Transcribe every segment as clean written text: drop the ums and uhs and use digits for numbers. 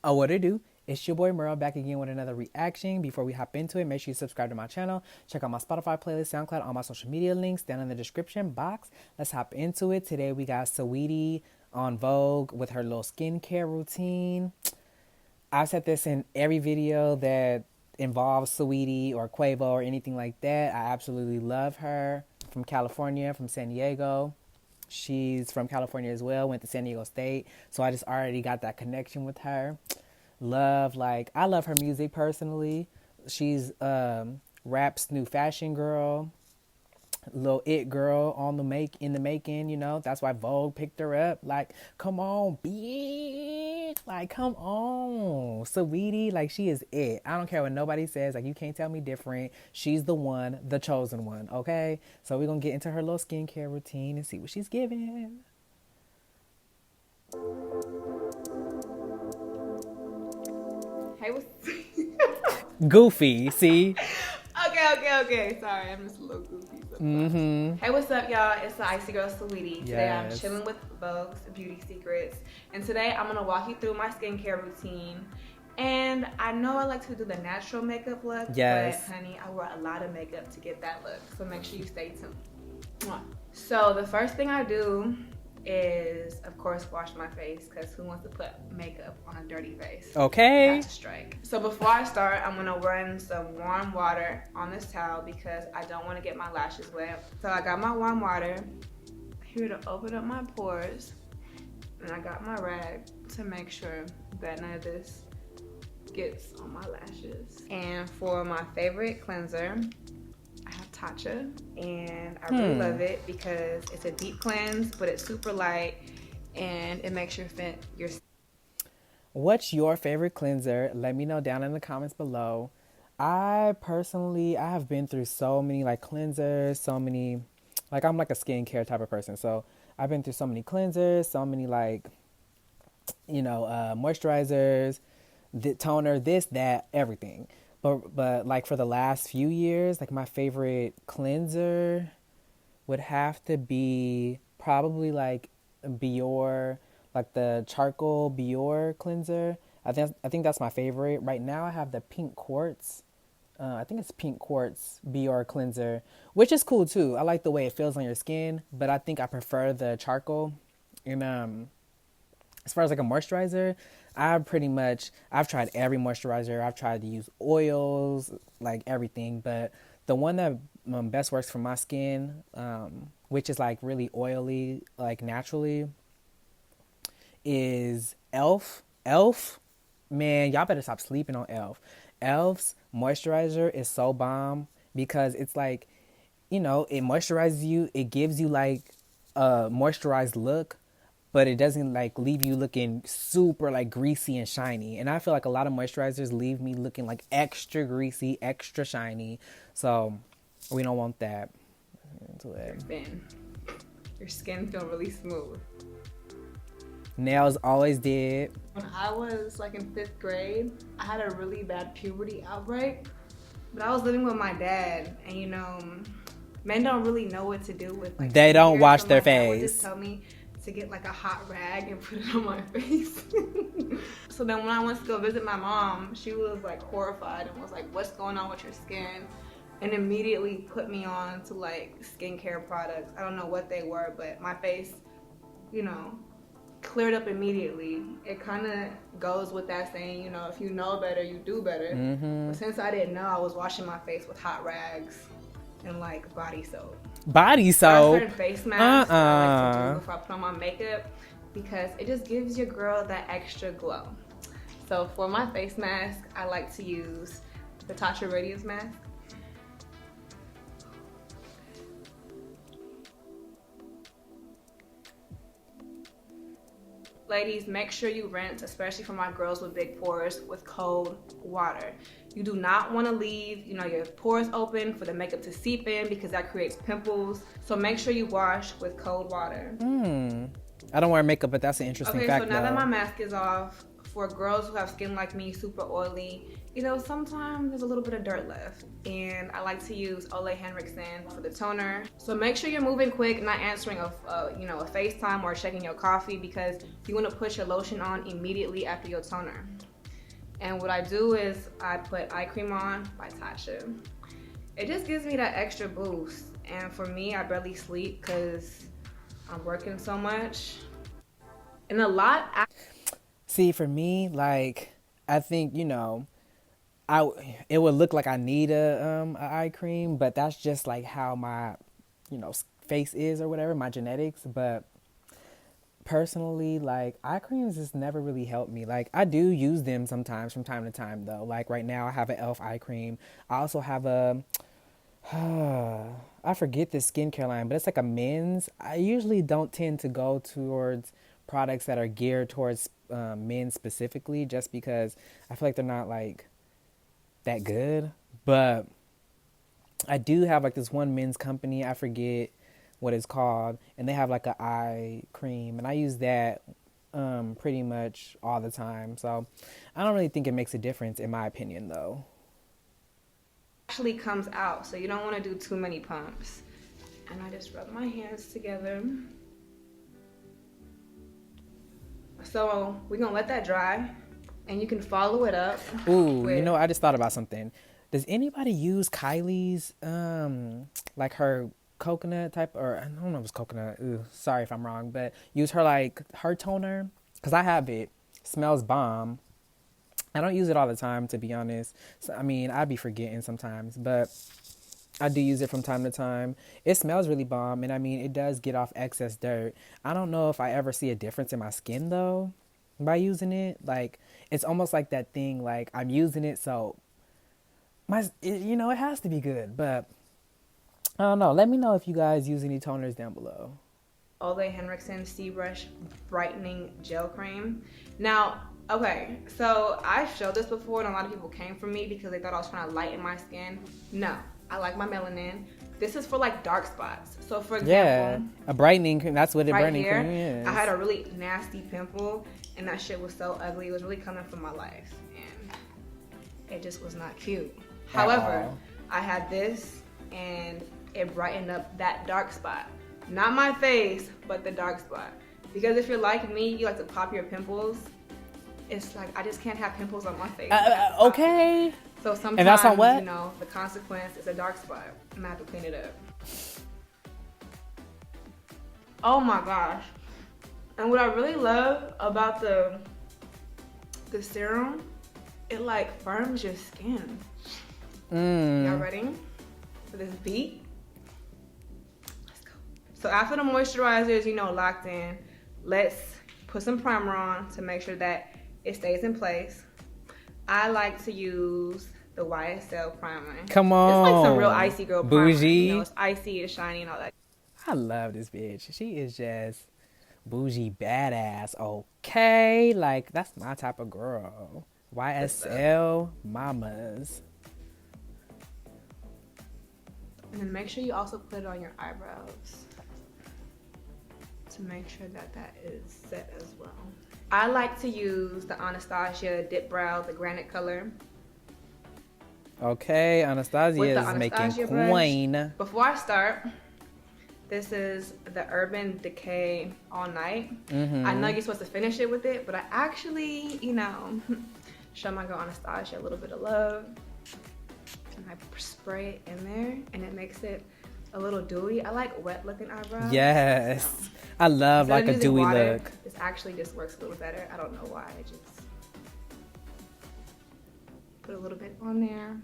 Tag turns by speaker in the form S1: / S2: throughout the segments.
S1: Oh, what it do? It's your boy Merle back again with another reaction. Before we hop into it, make sure you subscribe to my channel. Check out my Spotify playlist, SoundCloud, all my social media links down in the description box. Let's hop into it. Today we got Saweetie on Vogue with her little skincare routine. I've said this in every video that involves Saweetie or Quavo or anything like that. I absolutely love her. From California, from San Diego. She's from California as well, went to San Diego State. So I just already got that connection with her. I love her music personally. She's rap's new fashion girl, little it girl in the making, you know. That's why Vogue picked her up. Like, come on, bitch. Like, come on. Saweetie, like, she is it. I don't care what nobody says. Like, you can't tell me different. She's the one, the chosen one, okay? So we're going to get into her little skincare routine and see what she's giving.
S2: Hey, what's...
S1: Goofy, see?
S2: Okay. Sorry, I'm just a little goofy sometimes. Hey, what's up, y'all? It's the Icy Girl Saweetie. Today I'm chilling with Vogue's Beauty Secrets. And today I'm going to walk you through my skincare routine. And I know I like to do the natural makeup look.
S1: Yes.
S2: But, honey, I wore a lot of makeup to get that look. So make sure you stay tuned. So the first thing I do is, of course, wash my face, because who wants to put makeup on a dirty face?
S1: Okay.
S2: That's a strike. So before I start, I'm gonna run some warm water on this towel because I don't want to get my lashes wet. So I got my warm water here to open up my pores, and I got my rag to make sure that none of this gets on my lashes. And for my favorite cleanser, I have Tatcha, and I really love it because it's a deep cleanse, but it's super light, and it makes your
S1: What's your favorite cleanser? Let me know down in the comments below. I have been through so many like cleansers, I'm like a skincare type of person. So I've been through so many cleansers, so many moisturizers, the toner, this, that, everything. But like for the last few years, like my favorite cleanser would have to be probably like Biore, like the charcoal Biore cleanser. I think that's my favorite. Right now I have the pink quartz. I think it's pink quartz Biore cleanser, which is cool too. I like the way it feels on your skin, but I think I prefer the charcoal. And as far as like a moisturizer, I've tried every moisturizer. I've tried to use oils, like everything. But the one that best works for my skin, which is like really oily, like naturally, is Elf. Man, y'all better stop sleeping on Elf. Elf's moisturizer is so bomb because it's like, you know, it moisturizes you. It gives you like a moisturized look, but it doesn't like leave you looking super like greasy and shiny. And I feel like a lot of moisturizers leave me looking like extra greasy, extra shiny. So we don't want that.
S2: Your skin feel really smooth.
S1: Nails always did.
S2: When I was like in 5th grade, I had a really bad puberty outbreak, but I was living with my dad, and you know, men don't really know what to do with like.
S1: They don't wash their
S2: face. Dad would
S1: face.
S2: just tell me to get like a hot rag and put it on my face. So then when I went to go visit my mom, she was like horrified and was like, "What's going on with your skin?" And immediately put me on to like skincare products. I don't know what they were, but my face, you know, cleared up immediately. It kind of goes with that saying, you know, if you know better, you do better. But since I didn't know, I was washing my face with hot rags and like body soap.
S1: Body soap?
S2: Certain face masks I like to do before I put on my makeup because it just gives your girl that extra glow. So for my face mask, I like to use the Tatcha Radiance mask. Ladies, make sure you rinse, especially for my girls with big pores, with cold water. You do not want to leave, you know, your pores open for the makeup to seep in because that creates pimples. So make sure you wash with cold water.
S1: I don't wear makeup, but that's an interesting fact.
S2: Okay, so now that my mask is off, for girls who have skin like me, super oily, you know, sometimes there's a little bit of dirt left. And I like to use Ole Henriksen for the toner. So make sure you're moving quick, not answering a FaceTime or checking your coffee because you want to put your lotion on immediately after your toner. And what I do is I put eye cream on by Tasha. It just gives me that extra boost. And for me, I barely sleep because I'm working so much. And a lot.
S1: See, for me, like, I think, I it would look like I need a eye cream, but that's just like how my, face is or whatever, my genetics. But personally, like, eye creams just never really helped me. Like, I do use them sometimes from time to time though. Like right now I have an e.l.f. eye cream. I also have a I forget the skincare line, but it's like a men's. I usually don't tend to go towards products that are geared towards men specifically, just because I feel like they're not like that good. But I do have like this one men's company. I forget what it's called, and they have like an eye cream, and I use that pretty much all the time. So I don't really think it makes a difference in my opinion, though.
S2: Actually comes out, so you don't want to do too many pumps. And I just rub my hands together. So we're gonna let that dry, and you can follow it up.
S1: Ooh, I just thought about something. Does anybody use Kylie's like her coconut type, or I don't know if it's coconut. Ooh, sorry if I'm wrong, but use her like her toner, because I have it. Smells bomb. I don't use it all the time, to be honest. So, I mean, I'd be forgetting sometimes, but I do use it from time to time. It smells really bomb, and I mean, it does get off excess dirt. I don't know if I ever see a difference in my skin, though, by using it. Like, it's almost like that thing, like, I'm using it, so, it has to be good, but I don't know. Let me know if you guys use any toners down below.
S2: Ole Henriksen C-Brush Brightening Gel Cream. Now, okay, so I've showed this before, and a lot of people came for me because they thought I was trying to lighten my skin. No, I like my melanin. This is for like dark spots. So for example, a
S1: brightening cream. That's what a
S2: right
S1: brightening
S2: here,
S1: cream is.
S2: I had a really nasty pimple, and that shit was so ugly. It was really coming from my life, and it just was not cute. However, I had this, and it brightened up that dark spot. Not my face, but the dark spot. Because if you're like me, you like to pop your pimples. It's like, I just can't have pimples on my face.
S1: Okay.
S2: So sometimes,
S1: and that's not what?
S2: The consequence is a dark spot. And I have to clean it up. Oh my gosh. And what I really love about the serum, it like firms your skin. Y'all ready for this beat? Let's go. So after the moisturizer is, locked in, let's put some primer on to make sure that it stays in place. I like to use the YSL primer.
S1: Come on.
S2: It's like some real icy girl primer.
S1: Bougie.
S2: It's icy, it's shiny, and all that.
S1: I love this bitch. She is just bougie badass. Okay. Like, that's my type of girl. YSL mamas.
S2: And then make sure you also put it on your eyebrows to make sure that is set as well. I like to use the Anastasia Dip Brow, the granite color.
S1: Okay, Anastasia is making queen.
S2: Before I start, this is the Urban Decay All Night. I know you're supposed to finish it with it, but I actually, show my girl Anastasia a little bit of love. And I spray it in there, and it makes it a little dewy. I like wet looking eyebrows.
S1: Yes. I love like a dewy look.
S2: This actually just works a little better. I don't know why. I just put a little bit on there.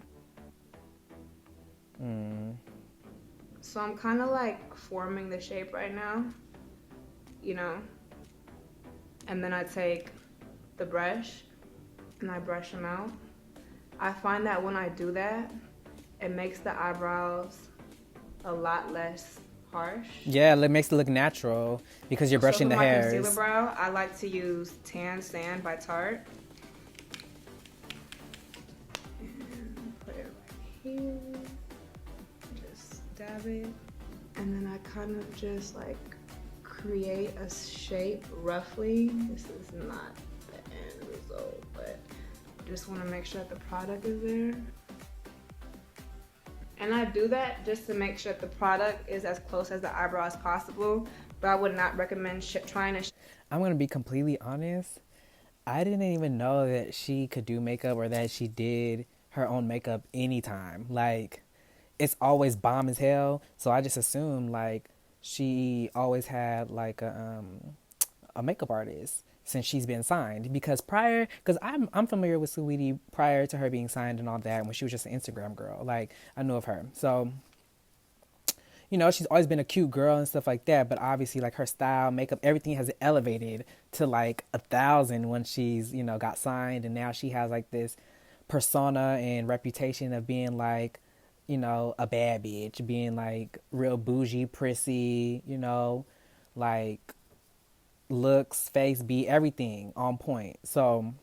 S2: So I'm kind of like forming the shape right now, and then I take the brush and I brush them out. I find that when I do that, it makes the eyebrows a lot less harsh. Yeah,
S1: it makes it look natural because you're brushing the hairs.
S2: For my concealer brow, I like to use Tan Sand by Tarte. And put it right here. Just dab it. And then I kind of just like create a shape roughly. This is not the end result, but I just want to make sure that the product is there. And I do that just to make sure that the product is as close as the eyebrow as possible, but I would not recommend trying to.
S1: I'm going to be completely honest. I didn't even know that she could do makeup or that she did her own makeup anytime. Like, it's always bomb as hell. So I just assumed like she always had like a makeup artist since she's been signed. Because I'm familiar with Saweetie prior to her being signed and all that, when she was just an Instagram girl. Like, I knew of her. So, you know, she's always been a cute girl and stuff like that, but obviously like her style, makeup, everything has elevated to like 1,000 when she's, you know, got signed, and now she has like this persona and reputation of being like, you know, a bad bitch, being like real bougie, prissy, you know, like looks, face, be everything on point. So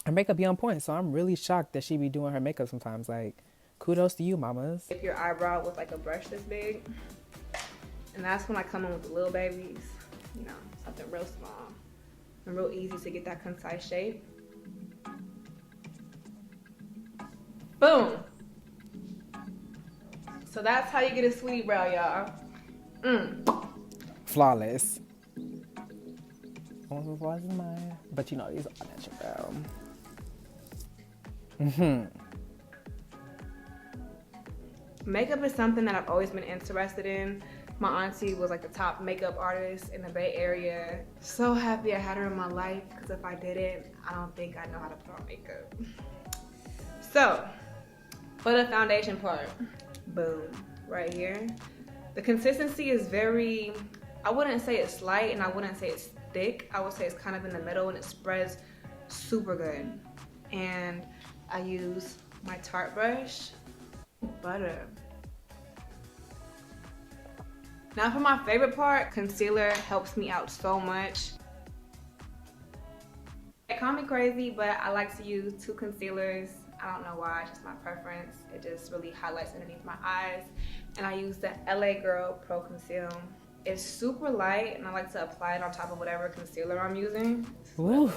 S1: her makeup be on point. So I'm really shocked that she be doing her makeup sometimes. Like, kudos to you, mamas.
S2: If your eyebrow with like a brush this big, and that's when I come in with the little babies, you know, something real small and real easy to get that concise shape. Boom. So that's how you get a sweetie brow, y'all.
S1: Flawless. Almost as flawless as mine. But you know, these are natural.
S2: Makeup is something that I've always been interested in. My auntie was like the top makeup artist in the Bay Area. So happy I had her in my life, because if I didn't, I don't think I know how to put on makeup. So, for the foundation part, boom, right here. The consistency is very, I wouldn't say it's light and I wouldn't say it's thick. I would say it's kind of in the middle, and it spreads super good. And I use my Tarte brush. Butter. Now for my favorite part, concealer helps me out so much. Call me crazy, but I like to use 2 concealers. I don't know why, it's just my preference. It just really highlights underneath my eyes. And I use the LA Girl Pro Conceal. It's super light, and I like to apply it on top of whatever concealer I'm using.
S1: Woo.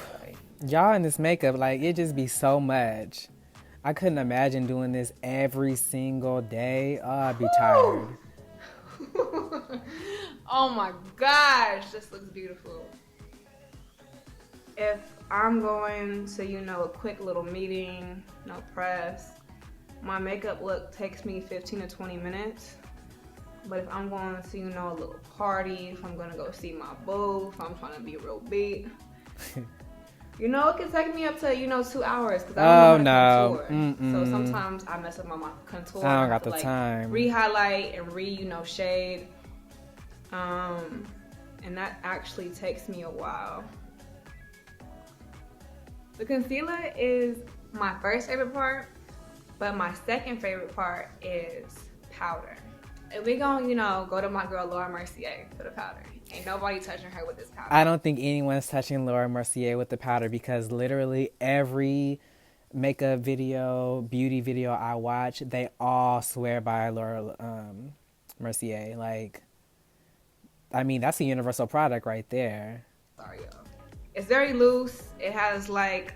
S1: Y'all in this makeup, like, it just be so much. I couldn't imagine doing this every single day. Oh, I'd be tired.
S2: Oh my gosh, this looks beautiful. If I'm going to, you know, a quick little meeting, no press, my makeup look takes me 15 to 20 minutes. But if I'm going to, you know, a little party, if I'm going to go see my boo, if I'm trying to be real beat, you know, it can take me up to, you know, 2 hours, because I don't know how to contour. So sometimes I mess up my contour.
S1: I don't got the time.
S2: Re-highlight and you know, shade. And that actually takes me a while. The concealer is my first favorite part, but my second favorite part is powder. If we gonna, you know, go to my girl Laura Mercier for the powder. Ain't nobody touching her with this powder.
S1: I don't think anyone's touching Laura Mercier with the powder, because literally every makeup video, beauty video I watch, they all swear by Laura Mercier. Like, I mean, that's a universal product right there.
S2: Sorry, y'all. It's very loose. It has like,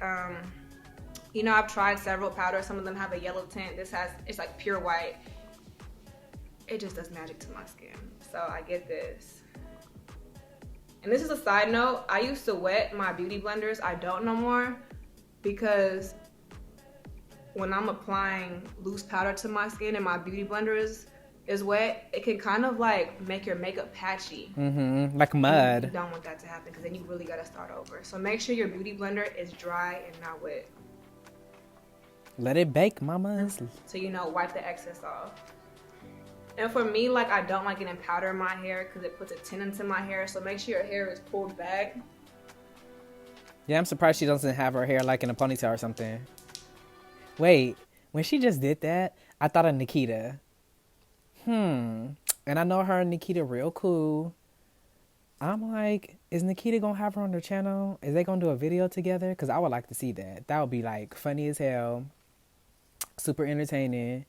S2: you know, I've tried several powders. Some of them have a yellow tint. It's like pure white. It just does magic to my skin. So I get this. And this is a side note. I used to wet my beauty blenders. I don't no more, because when I'm applying loose powder to my skin and my beauty blender is wet, it can kind of like make your makeup patchy.
S1: Like mud.
S2: You don't want that to happen, because then you really gotta start over. So make sure your beauty blender is dry and not wet.
S1: Let it bake, mamas.
S2: So, you know, wipe the excess off. And for me, like, I don't like getting powder in my hair because it puts a tint into my hair. So make sure your hair is pulled back.
S1: Yeah, I'm surprised she doesn't have her hair like in a ponytail or something. Wait, when she just did that, I thought of Nikita. And I know her and Nikita real cool. I'm like, is Nikita gonna have her on their channel? Is they gonna do a video together? Because I would like to see that. That would be like funny as hell. Super entertaining.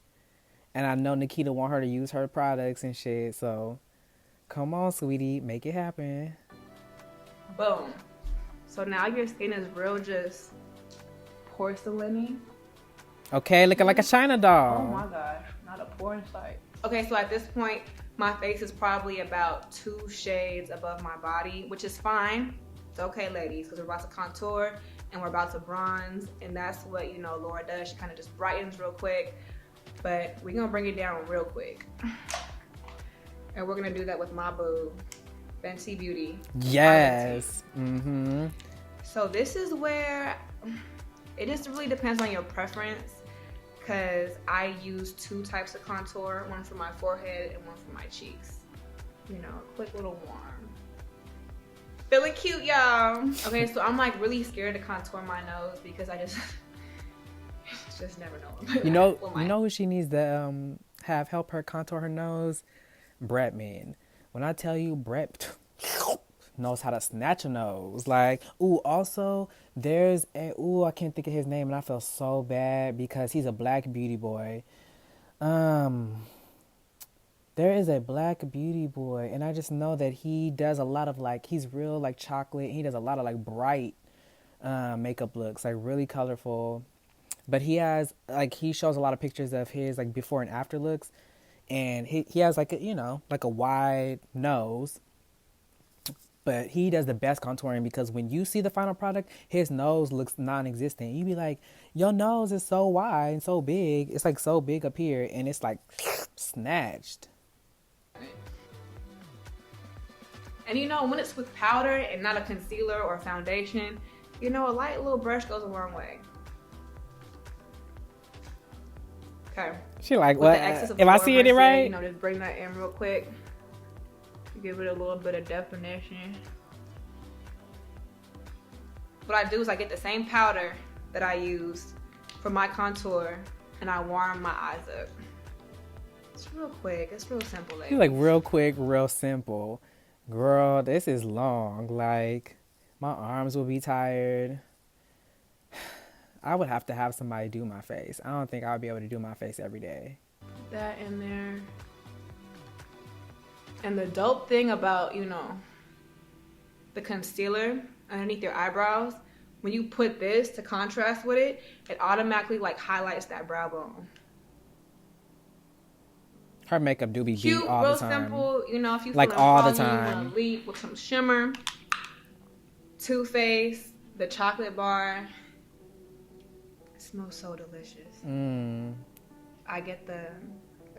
S1: And I know Nikita want her to use her products and shit. So come on, sweetie, make it happen.
S2: Boom. So now your skin is real just porcelain-y.
S1: Okay, looking like a China doll.
S2: Oh my gosh, not a porn site. Okay, so at this point, my face is probably about 2 shades above my body, which is fine. It's okay, ladies, because we're about to contour and we're about to bronze, and that's what, you know, Laura does. She kind of just brightens real quick, but we're gonna bring it down real quick. And we're gonna do that with my boo, Fenty Beauty.
S1: Yes. Mm-hmm.
S2: So this is where it just really depends on your preference, because I use 2 types of contour, one for my forehead and one for my cheeks. You know, quick little warm. Feeling cute, y'all. Okay, so I'm like really scared to contour my nose because I just never know.
S1: You know who she needs to have help her contour her nose? Bretman. When I tell you, Brett knows how to snatch a nose. Like, also there's I can't think of his name, and I feel so bad because he's a black beauty boy. There is a black beauty boy, and I just know that he does a lot of like, he's real like chocolate. He does a lot of like bright makeup looks, like really colorful. But he has like, he shows a lot of pictures of his like before and after looks, and he has like a, you know, like a wide nose. But he does the best contouring because when you see the final product, his nose looks non-existent. You be like, your nose is so wide and so big. It's like so big up here, and it's like snatched.
S2: And you know, when it's with powder and not a concealer or foundation, you know, a light little brush goes a long way. Okay.
S1: She like, what? Am I seeing it right?
S2: You know, just bring that in real quick. Give it a little bit of definition. What I do is I get the same powder that I use for my contour, and I warm my eyes up. It's real quick. It's real simple, ladies.
S1: She's like, real quick, real simple. Girl, this is long. Like, my arms will be tired. I would have to have somebody do my face. I don't think I would be able to do my face every day.
S2: That in there. And the dope thing about, you know, the concealer underneath your eyebrows, when you put this to contrast with it, it automatically like highlights that brow bone.
S1: Her makeup do be
S2: cute,
S1: beat all
S2: real
S1: the time.
S2: simple. You know, if you
S1: like all the time,
S2: you want to leap with some shimmer. Too Faced, the chocolate bar. It smells so delicious. I get the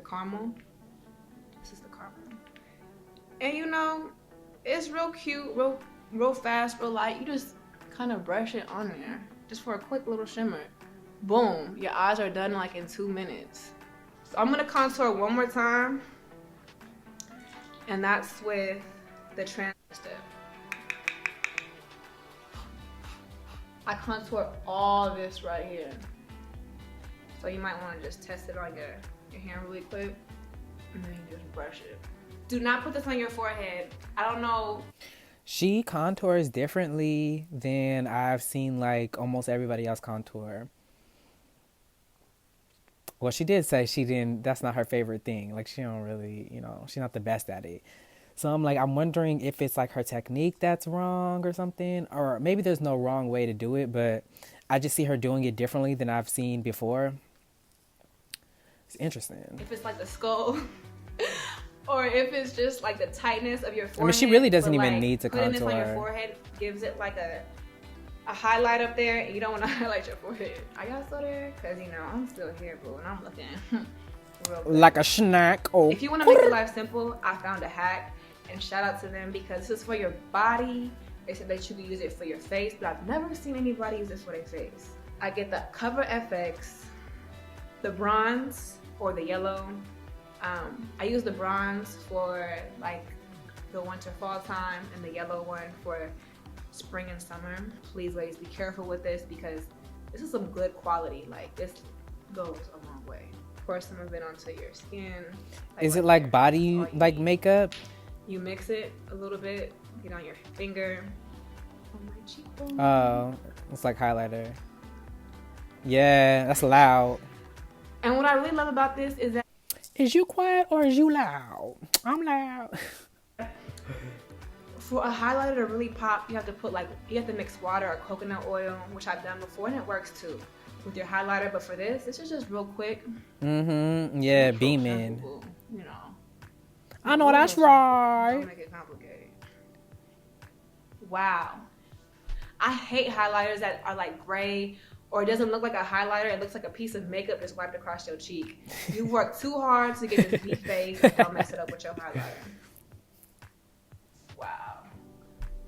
S2: caramel. This is the caramel. And you know, it's real cute, real fast, real light. You just kind of brush it on there just for a quick little shimmer. Boom, your eyes are done like in 2 minutes. So I'm gonna contour one more time, and that's with the transfer step. I contour all this right here. So you might want to just test it on your hand really quick, and then you just brush it. Do not put this on your forehead. I don't know.
S1: She contours differently than I've seen like almost everybody else contour. Well, she did say that's not her favorite thing. Like, she don't really, you know, she's not the best at it. So I'm wondering if it's like her technique that's wrong or something, or maybe there's no wrong way to do it, but I just see her doing it differently than I've seen before. It's interesting.
S2: If it's like the skull, or if it's just like the tightness of your forehead.
S1: I mean, she really doesn't even
S2: like,
S1: need to contour.
S2: Putting this on your forehead gives it like a highlight up there, and you don't want to highlight your forehead. Are y'all still there? Because, you know, I'm still here, boo, and I'm looking real good.
S1: Like a snack. Oh.
S2: If you want to make your life simple, I found a hack, and shout out to them because this is for your body. They said that you can use it for your face, but I've never seen anybody use this for their face. I get the Cover FX, the bronze or the yellow. I use the bronze for like the winter fall time, and the yellow one for spring and summer. Please, ladies, be careful with this because this is some good quality. Like, this goes a long way. Pour some of it onto your skin. Like,
S1: is it like body like makeup?
S2: You mix it a little bit, get on your finger, on my cheekbone.
S1: Oh, it's like highlighter. Yeah, that's loud.
S2: And what I really love about this is that,
S1: is you quiet or is you loud? I'm loud.
S2: for a highlighter to really pop, you have to mix water or coconut oil, which I've done before, and it works too with your highlighter. But for this is just real quick.
S1: Yeah, beaming.
S2: You know.
S1: I know that's right.
S2: Don't make it complicated. Wow. I hate highlighters that are like gray, or it doesn't look like a highlighter. It looks like a piece of makeup just wiped across your cheek. You work too hard to get this deep face. Don't mess it up with your highlighter. Wow.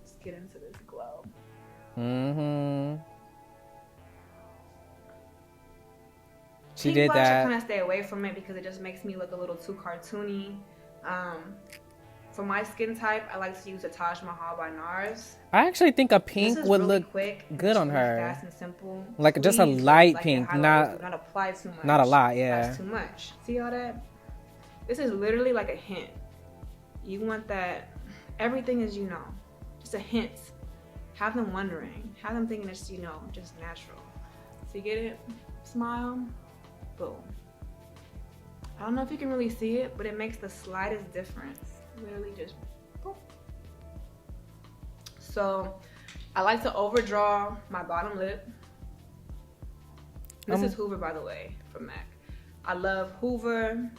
S2: Let's get into this glow.
S1: She
S2: Pink
S1: did
S2: blush,
S1: that.
S2: I kind of stay away from it because it just makes me look a little too cartoony. For my skin type, I like to use the Taj Mahal by NARS.
S1: I actually think a pink would
S2: really
S1: look
S2: quick,
S1: good on
S2: really
S1: her.
S2: Fast and simple.
S1: Like
S2: Please,
S1: just a light
S2: like
S1: pink,
S2: not apply too much.
S1: not a lot, yeah.
S2: That's too much. See all that? This is literally like a hint. You want that, everything is, you know, just a hint. Have them wondering. Have them thinking it's, you know, just natural. So you get it? Smile. Boom. I don't know if you can really see it, but it makes the slightest difference. Literally just boom. So I like to overdraw my bottom lip. This is Hoover, by the way, from MAC. I love Hoover.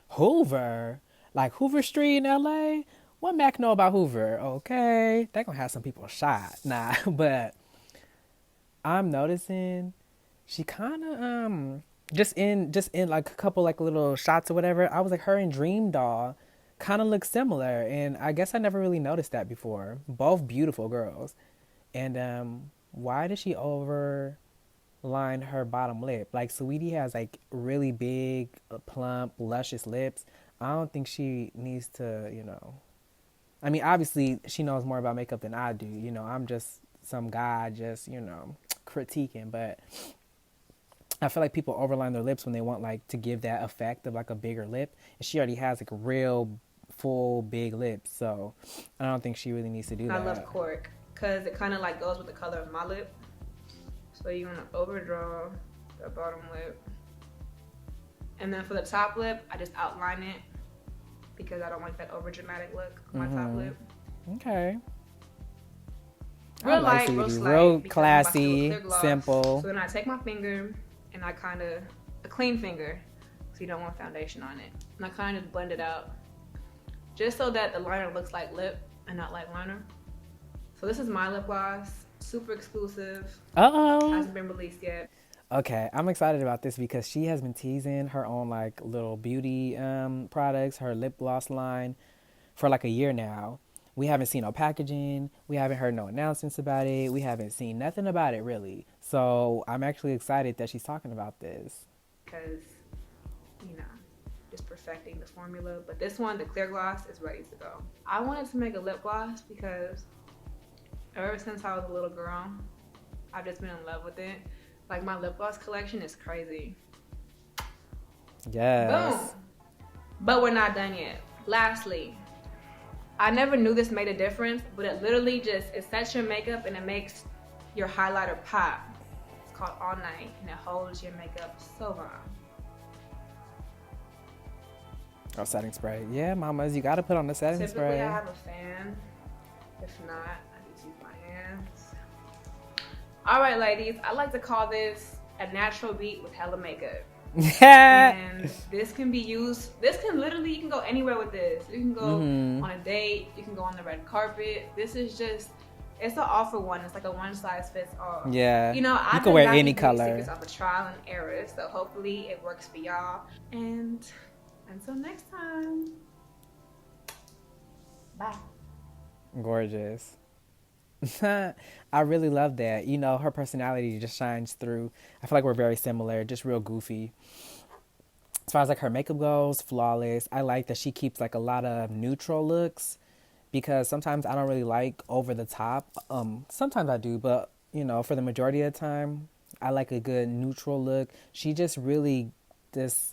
S1: Hoover? Like Hoover Street in LA? What Mac know about Hoover? Okay. They gonna have some people shot. Nah, but I'm noticing she kinda just in like a couple like little shots or whatever, I was like, her and Dream Doll kind of look similar, and I guess I never really noticed that before. Both beautiful girls. And why did she overline her bottom lip? Like Saweetie has like really big, plump, luscious lips. I don't think she needs to, you know. I mean, obviously she knows more about makeup than I do. You know, I'm just some guy just, you know, critiquing, but I feel like people overline their lips when they want like to give that effect of like a bigger lip, and she already has like real full big lips, so I don't think she really needs to do that.
S2: I love cork because it kind of like goes with the color of my lip. So you want to overdraw the bottom lip, and then for the top lip, I just outline it because I don't like that over dramatic look on my top lip.
S1: Okay.
S2: Real light, real slight,
S1: real classy, simple.
S2: So then I take my finger and I kind of, a clean finger, so you don't want foundation on it. And I kind of blend it out, just so that the liner looks like lip and not like liner. So this is my lip gloss, super exclusive. Hasn't been released yet.
S1: Okay, I'm excited about this because she has been teasing her own like little beauty products, her lip gloss line, for like a year now. We haven't seen no packaging. We haven't heard no announcements about it. We haven't seen nothing about it, really. So I'm actually excited that she's talking about this.
S2: Because, you know, just perfecting the formula. But this one, the clear gloss, is ready to go. I wanted to make a lip gloss because ever since I was a little girl, I've just been in love with it. Like, my lip gloss collection is crazy.
S1: Yes.
S2: Boom. But we're not done yet. Lastly, I never knew this made a difference, but it literally just, it sets your makeup and it makes your highlighter pop. It's called All Night, and it holds your makeup so long.
S1: Oh, setting spray. Yeah, mamas, you gotta put on the setting spray.
S2: Typically, I have a fan. If not, I just use my hands. All right, ladies, I like to call this a natural beat with hella makeup. And this can be used, this can literally, you can go anywhere with this. You can go on a date, you can go on the red carpet. This is just, it's an all for one. It's like a one size fits all.
S1: Yeah.
S2: You know,
S1: you can wear any color.
S2: It's off of trial and error, so hopefully it works for y'all. And until next time, bye.
S1: Gorgeous. I really love that. You know, her personality just shines through. I feel like we're very similar, just real goofy. As far as like her makeup goes, flawless. I like that she keeps like a lot of neutral looks, because sometimes I don't really like over the top. Sometimes I do, but you know, for the majority of the time, I like a good neutral look. She just really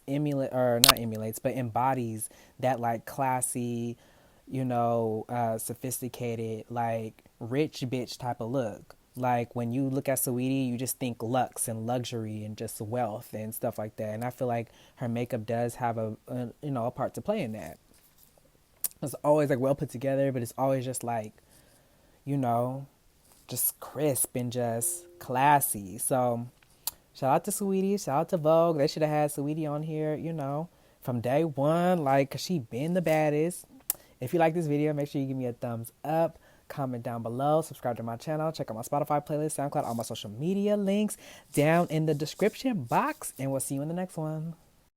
S1: embodies that like classy, you know, sophisticated, like rich bitch type of look. Like when you look at Saweetie, you just think luxe and luxury and just wealth and stuff like that. And I feel like her makeup does have a part to play in that. It's always like well put together, but it's always just like, you know, just crisp and just classy. So shout out to Saweetie, shout out to Vogue. They should have had Saweetie on here, you know, from day one, like, 'cause she been the baddest. If you like this video, make sure you give me a thumbs up. comment down below, subscribe to my channel, check out my Spotify playlist, SoundCloud, all my social media links down in the description box, and we'll see you in the next one.